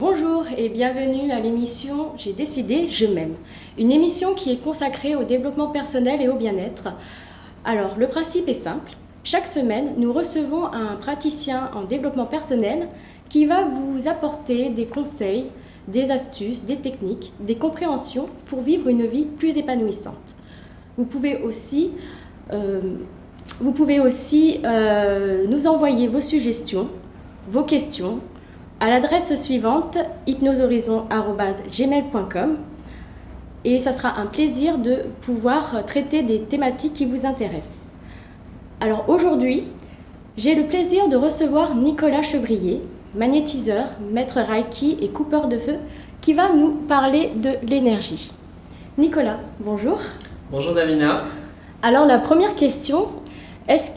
Bonjour et bienvenue à l'émission J'ai décidé, je m'aime. Une émission qui est consacrée au développement personnel et au bien-être. Alors, le principe est simple. Chaque semaine, nous recevons un praticien en développement personnel qui va vous apporter des conseils, des astuces, des techniques, des compréhensions pour vivre une vie plus épanouissante. Vous pouvez aussi nous envoyer vos suggestions, vos questions à l'adresse suivante hypnosehorizon@gmail.com et ça sera un plaisir de pouvoir traiter des thématiques qui vous intéressent. Alors aujourd'hui, j'ai le plaisir de recevoir Nicolas Chevrier, magnétiseur, maître Reiki et coupeur de feu, qui va nous parler de l'énergie. Nicolas, bonjour. Bonjour Davina. Alors la première question, qu'est-ce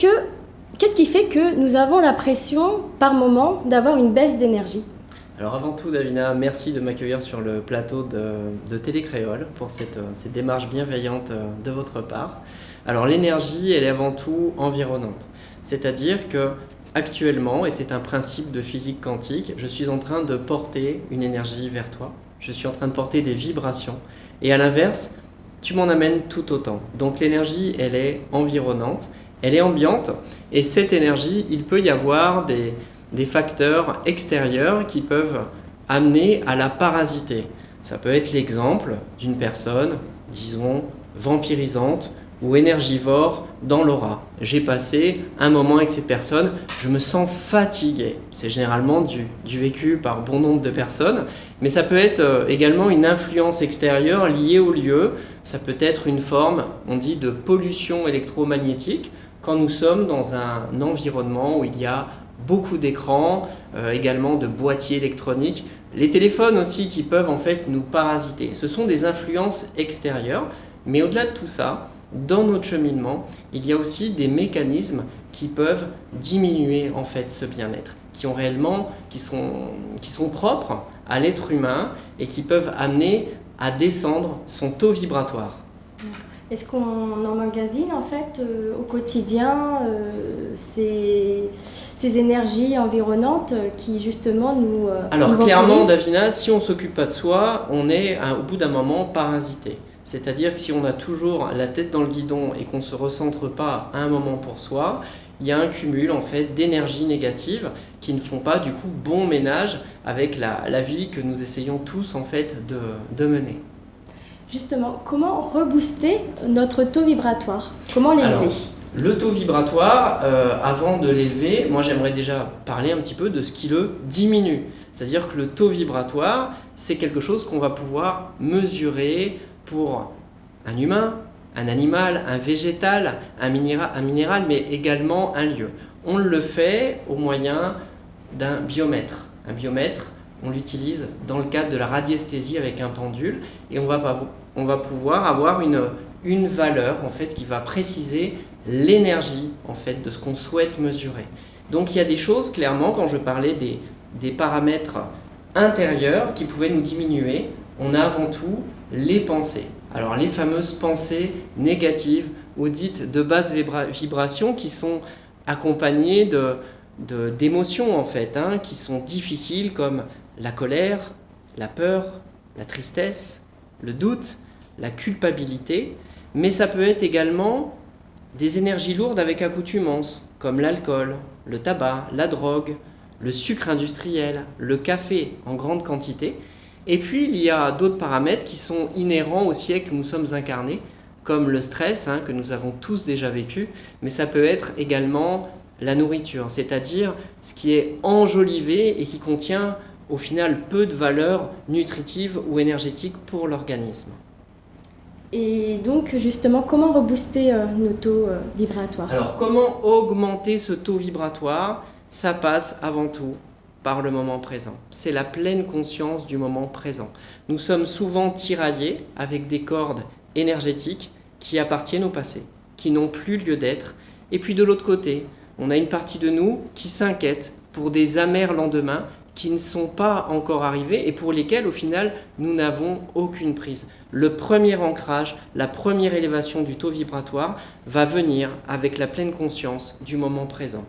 qui fait que nous avons l'impression par moment d'avoir une baisse d'énergie ? Alors avant tout Davina, merci de m'accueillir sur le plateau de Télécréole pour cette démarche bienveillante de votre part. Alors l'énergie, elle est avant tout environnante. C'est-à-dire que actuellement, et c'est un principe de physique quantique, je suis en train de porter une énergie vers toi. Je suis en train de porter des vibrations. Et à l'inverse, tu m'en amènes tout autant. Donc l'énergie, elle est environnante, elle est ambiante. Et cette énergie, il peut y avoir des facteurs extérieurs qui peuvent amener à la parasiter. Ça peut être l'exemple d'une personne, disons, vampirisante ou énergivore dans l'aura. J'ai passé un moment avec cette personne, je me sens fatigué. C'est généralement du vécu par bon nombre de personnes, mais ça peut être également une influence extérieure liée au lieu. Ça peut être une forme, on dit, de pollution électromagnétique quand nous sommes dans un environnement où il y a beaucoup d'écrans, également de boîtiers électroniques, les téléphones aussi qui peuvent en fait nous parasiter. Ce sont des influences extérieures, mais au-delà de tout ça, dans notre cheminement, il y a aussi des mécanismes qui peuvent diminuer en fait ce bien-être, qui sont propres à l'être humain et qui peuvent amener à descendre son taux vibratoire. Est-ce qu'on emmagasine en fait au quotidien ces énergies environnantes qui justement nous Alors nous clairement vampirisent ? Davina, si on ne s'occupe pas de soi, on est au bout d'un moment parasité. C'est-à-dire que si on a toujours la tête dans le guidon et qu'on ne se recentre pas à un moment pour soi, il y a un cumul en fait d'énergies négatives qui ne font pas du coup bon ménage avec la vie que nous essayons tous en fait de mener. Justement, comment rebooster notre taux vibratoire ? Comment l'élever ? Alors, le taux vibratoire, avant de l'élever, moi j'aimerais déjà parler un petit peu de ce qui le diminue. C'est-à-dire que le taux vibratoire, c'est quelque chose qu'on va pouvoir mesurer pour un humain, un animal, un végétal, un minéral, mais également un lieu. On le fait au moyen d'un biomètre. Un biomètre, on l'utilise dans le cadre de la radiesthésie avec un pendule et on va pouvoir avoir une valeur en fait, qui va préciser l'énergie en fait, de ce qu'on souhaite mesurer. Donc il y a des choses, clairement, quand je parlais des paramètres intérieurs qui pouvaient nous diminuer, on a avant tout les pensées. Alors les fameuses pensées négatives ou dites de basse vibration qui sont accompagnées d'émotions en fait, qui sont difficiles comme la colère, la peur, la tristesse, le doute, la culpabilité, mais ça peut être également des énergies lourdes avec accoutumance comme l'alcool, le tabac, la drogue, le sucre industriel, le café en grande quantité. Et puis il y a d'autres paramètres qui sont inhérents au siècle où nous sommes incarnés, comme le stress que nous avons tous déjà vécu, mais ça peut être également la nourriture, c'est-à-dire ce qui est enjolivé et qui contient au final peu de valeur nutritive ou énergétique pour l'organisme. Et donc justement, comment rebooster nos taux vibratoires ? Alors comment augmenter ce taux vibratoire ? Ça passe avant tout par le moment présent. C'est la pleine conscience du moment présent. Nous sommes souvent tiraillés avec des cordes énergétiques qui appartiennent au passé, qui n'ont plus lieu d'être. Et puis de l'autre côté, on a une partie de nous qui s'inquiète pour des amers lendemains qui ne sont pas encore arrivés et pour lesquels, au final, nous n'avons aucune prise. Le premier ancrage, la première élévation du taux vibratoire va venir avec la pleine conscience du moment présent.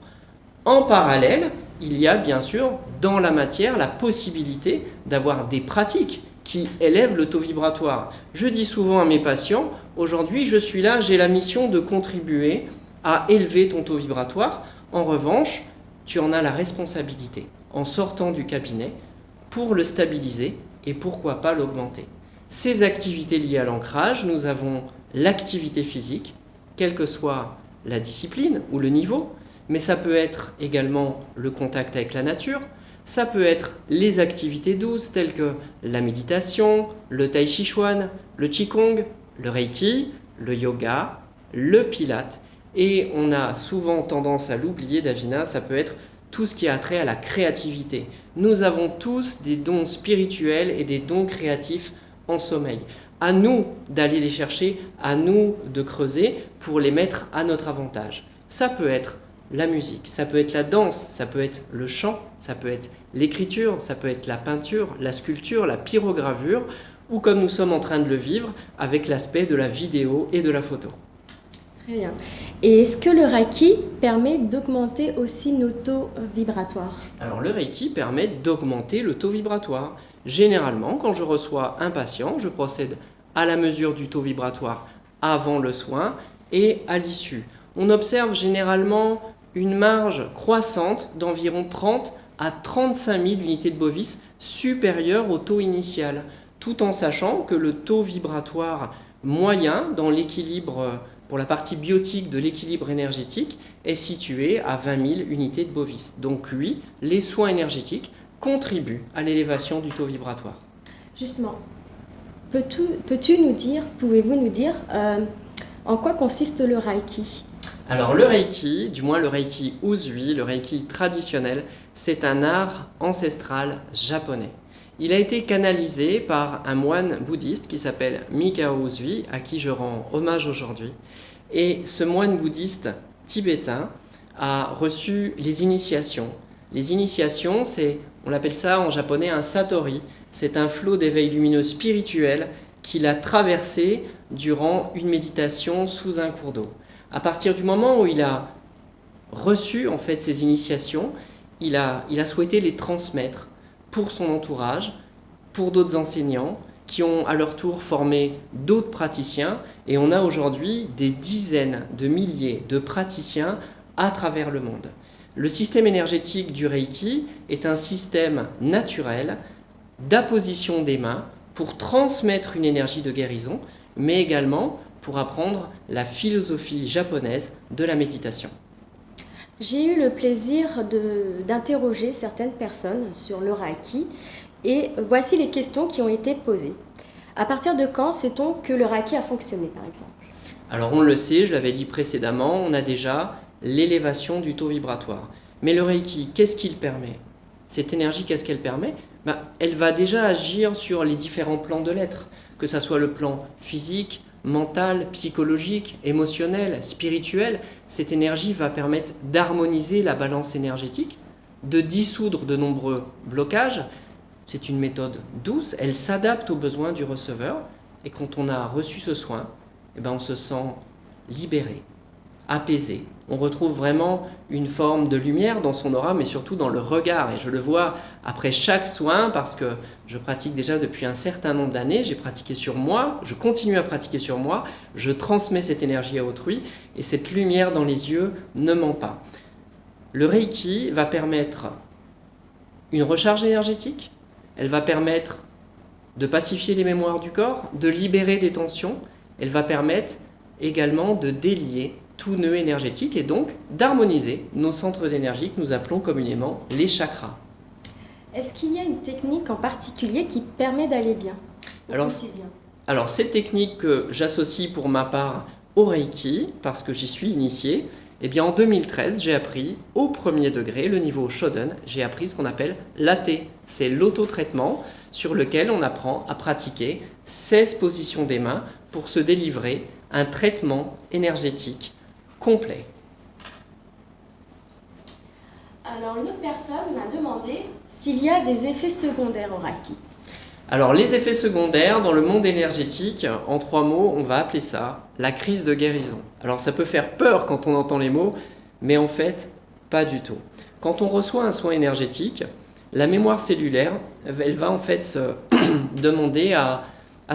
En parallèle, il y a bien sûr dans la matière la possibilité d'avoir des pratiques qui élèvent le taux vibratoire. Je dis souvent à mes patients, aujourd'hui je suis là, j'ai la mission de contribuer à élever ton taux vibratoire. En revanche, tu en as la responsabilité en sortant du cabinet pour le stabiliser et pourquoi pas l'augmenter. Ces activités liées à l'ancrage, nous avons l'activité physique, quelle que soit la discipline ou le niveau, mais ça peut être également le contact avec la nature, ça peut être les activités douces telles que la méditation, le tai chi chuan, le qigong, le reiki, le yoga, le pilate. Et on a souvent tendance à l'oublier, Davina, ça peut être tout ce qui a trait à la créativité. Nous avons tous des dons spirituels et des dons créatifs en sommeil. À nous d'aller les chercher, à nous de creuser pour les mettre à notre avantage. Ça peut être la musique, ça peut être la danse, ça peut être le chant, ça peut être l'écriture, ça peut être la peinture, la sculpture, la pyrogravure, ou comme nous sommes en train de le vivre, avec l'aspect de la vidéo et de la photo. Très bien. Et est-ce que le Reiki permet d'augmenter aussi nos taux vibratoires? Alors le Reiki permet d'augmenter le taux vibratoire. Généralement, quand je reçois un patient, je procède à la mesure du taux vibratoire avant le soin et à l'issue. On observe généralement une marge croissante d'environ 30 à 35 000 unités de bovis supérieure au taux initial, tout en sachant que le taux vibratoire moyen dans l'équilibre, pour la partie biotique de l'équilibre énergétique, est situé à 20 000 unités de bovis. Donc oui, les soins énergétiques contribuent à l'élévation du taux vibratoire. Justement, pouvez-vous nous dire en quoi consiste le Reiki? Alors le Reiki, du moins le Reiki Usui, le Reiki traditionnel, c'est un art ancestral japonais. Il a été canalisé par un moine bouddhiste qui s'appelle Mikao Usui, à qui je rends hommage aujourd'hui. Et ce moine bouddhiste tibétain a reçu les initiations. Les initiations, on appelle ça en japonais un satori. C'est un flot d'éveil lumineux spirituel qu'il a traversé durant une méditation sous un cours d'eau. À partir du moment où il a reçu en fait ces initiations, il a souhaité les transmettre pour son entourage, pour d'autres enseignants qui ont à leur tour formé d'autres praticiens, et on a aujourd'hui des dizaines de milliers de praticiens à travers le monde. Le système énergétique du Reiki est un système naturel d'apposition des mains pour transmettre une énergie de guérison, mais également pour apprendre la philosophie japonaise de la méditation. J'ai eu le plaisir d'interroger certaines personnes sur le Reiki et voici les questions qui ont été posées. À partir de quand sait-on que le Reiki a fonctionné, par exemple? Alors on le sait, je l'avais dit précédemment, on a déjà l'élévation du taux vibratoire. Mais le Reiki, qu'est-ce qu'il permet? Cette énergie, qu'est-ce qu'elle permet? Elle va déjà agir sur les différents plans de l'être, que ce soit le plan physique, mental, psychologique, émotionnel, spirituel. Cette énergie va permettre d'harmoniser la balance énergétique, de dissoudre de nombreux blocages. C'est une méthode douce, elle s'adapte aux besoins du receveur, et quand on a reçu ce soin, on se sent libéré, apaisé. On retrouve vraiment une forme de lumière dans son aura, mais surtout dans le regard. Et je le vois après chaque soin, parce que je pratique déjà depuis un certain nombre d'années. J'ai pratiqué sur moi, je continue à pratiquer sur moi. Je transmets cette énergie à autrui, et cette lumière dans les yeux ne ment pas. Le Reiki va permettre une recharge énergétique. Elle va permettre de pacifier les mémoires du corps, de libérer des tensions. Elle va permettre également de délier tout nœud énergétique et donc d'harmoniser nos centres d'énergie que nous appelons communément les chakras. Est-ce qu'il y a une technique en particulier qui permet d'aller bien au quotidien? Alors cette technique que j'associe pour ma part au Reiki, parce que j'y suis initié, Eh bien, en 2013, j'ai appris au premier degré, le niveau Shodan, j'ai appris ce qu'on appelle l'AT. C'est l'autotraitement sur lequel on apprend à pratiquer 16 positions des mains pour se délivrer un traitement énergétique complet. Alors, une autre personne m'a demandé s'il y a des effets secondaires au Reiki. Alors, les effets secondaires dans le monde énergétique, en 3 mots, on va appeler ça la crise de guérison. Alors, ça peut faire peur quand on entend les mots, mais en fait, pas du tout. Quand on reçoit un soin énergétique, la mémoire cellulaire, elle va en fait se demander à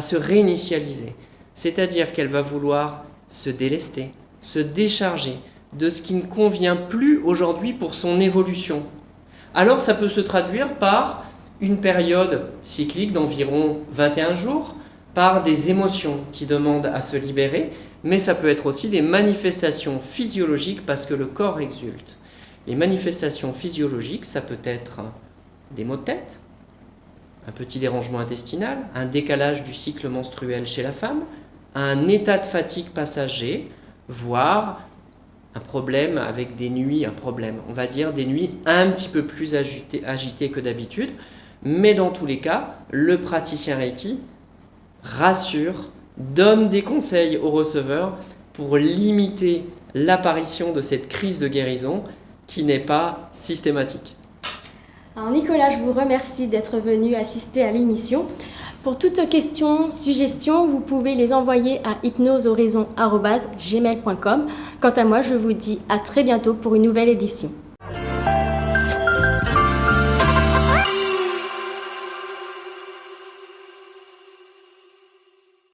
se réinitialiser. C'est-à-dire qu'elle va vouloir se délester, se décharger de ce qui ne convient plus aujourd'hui pour son évolution. Alors, ça peut se traduire par une période cyclique d'environ 21 jours, par des émotions qui demandent à se libérer, mais ça peut être aussi des manifestations physiologiques parce que le corps exulte. Les manifestations physiologiques, ça peut être des maux de tête, un petit dérangement intestinal, un décalage du cycle menstruel chez la femme, un état de fatigue passager, voire un problème avec des nuits, on va dire des nuits un petit peu plus agitées que d'habitude. Mais dans tous les cas, le praticien Reiki rassure, donne des conseils aux receveurs pour limiter l'apparition de cette crise de guérison qui n'est pas systématique. Alors Nicolas, je vous remercie d'être venu assister à l'émission. Pour toutes questions, suggestions, vous pouvez les envoyer à hypnosehorizon@gmail.com. Quant à moi, je vous dis à très bientôt pour une nouvelle édition.